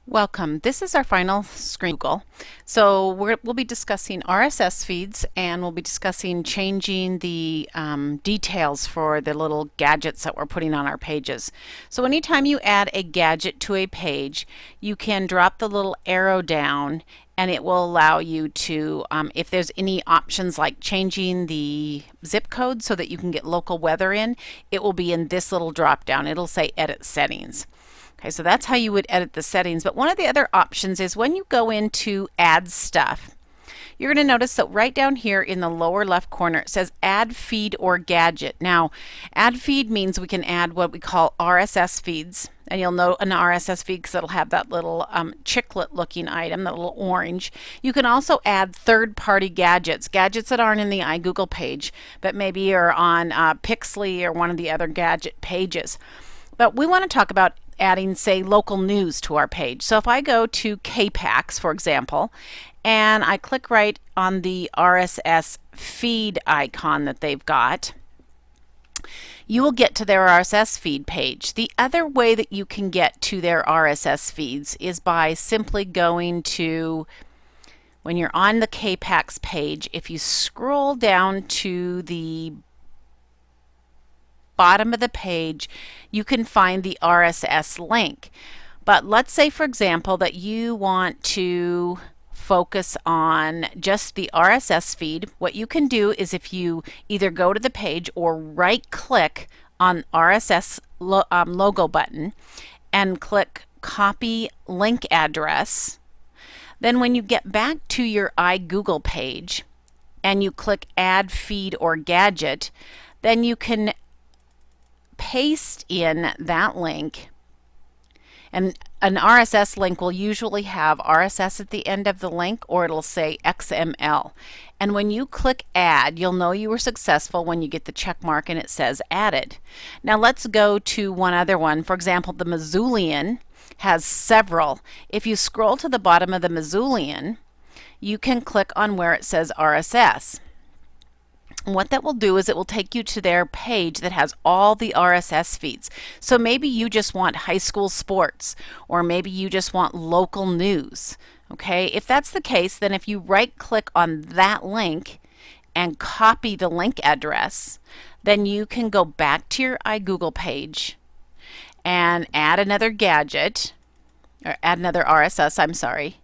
Welcome. This is our final screen Google. So we'll be discussing RSS feeds, and we'll be discussing changing the details for the little gadgets that we're putting on our pages. So anytime you add a gadget to a page, you can drop the little arrow down and it will allow you to, if there's any options like changing the zip code so that you can get local weather in, it will be in this little drop down. It'll say Edit Settings. Okay, so that's how you would edit the settings. But one of the other options is when you go into Add Stuff, you're going to notice that right down here in the lower left corner it says Add Feed or Gadget. Now, Add Feed means we can add what we call RSS feeds. And you'll know an RSS feed because it'll have that little chiclet looking item, that little orange. You can also add third-party gadgets, gadgets that aren't in the iGoogle page, but maybe are on Pixly or one of the other gadget pages. But we want to talk about adding, say, local news to our page. So if I go to KPAX, for example, and I click right on the RSS feed icon that they've got, you will get to their RSS feed page. The other way that you can get to their RSS feeds is by simply going to, when you're on the KPAX page, if you scroll down to the bottom of the page, you can find the RSS link. But let's say, for example, that you want to focus on just the RSS feed. What you can do is if you either go to the page or right click on RSS logo button and click Copy Link Address, then when you get back to your iGoogle page and you click Add Feed or Gadget, then you can paste in that link, and an RSS link will usually have RSS at the end of the link, or it'll say XML. And when you click Add, you'll know you were successful when you get the check mark and it says Added. Now let's go to one other one. For example, the Missoulian has several. If you scroll to the bottom of the Missoulian, you can click on where it says RSS. And what that will do is it will take you to their page that has all the RSS feeds. So maybe you just want high school sports, or maybe you just want local news. Okay, if that's the case, then if you right click on that link and copy the link address, then you can go back to your iGoogle page and add another gadget, or add another RSS, I'm sorry,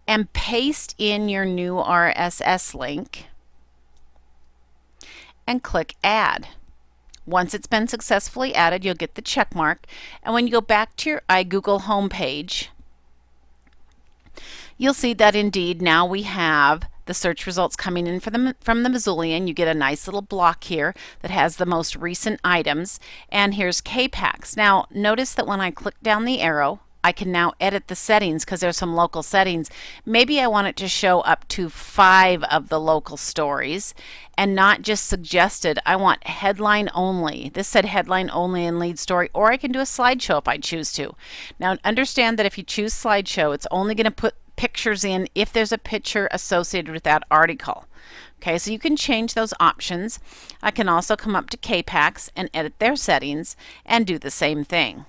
and paste in your new RSS link and click Add. Once it's been successfully added, you'll get the check mark, and when you go back to your iGoogle homepage, you'll see that indeed now we have the search results coming in from the Missoulian. You get a nice little block here that has the most recent items, and here's KPAX. Now notice that when I click down the arrow, I can now edit the settings because there's some local settings. Maybe I want it to show up to 5 of the local stories and not just suggested. I want headline only. This said headline only and lead story, or I can do a slideshow if I choose to. Now understand that if you choose slideshow, it's only going to put pictures in if there's a picture associated with that article. Okay, so you can change those options. I can also come up to KPAX and edit their settings and do the same thing.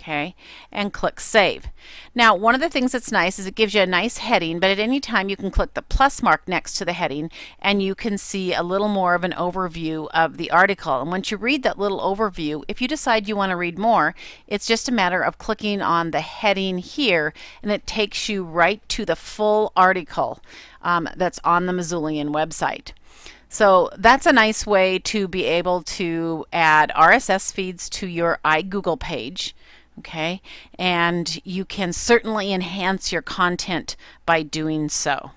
Okay, and click Save. Now, one of the things that's nice is it gives you a nice heading, but at any time you can click the plus mark next to the heading and you can see a little more of an overview of the article. And once you read that little overview, if you decide you want to read more, it's just a matter of clicking on the heading here and it takes you right to the full article that's on the Missoulian website. So that's a nice way to be able to add RSS feeds to your iGoogle page. Okay, and you can certainly enhance your content by doing so.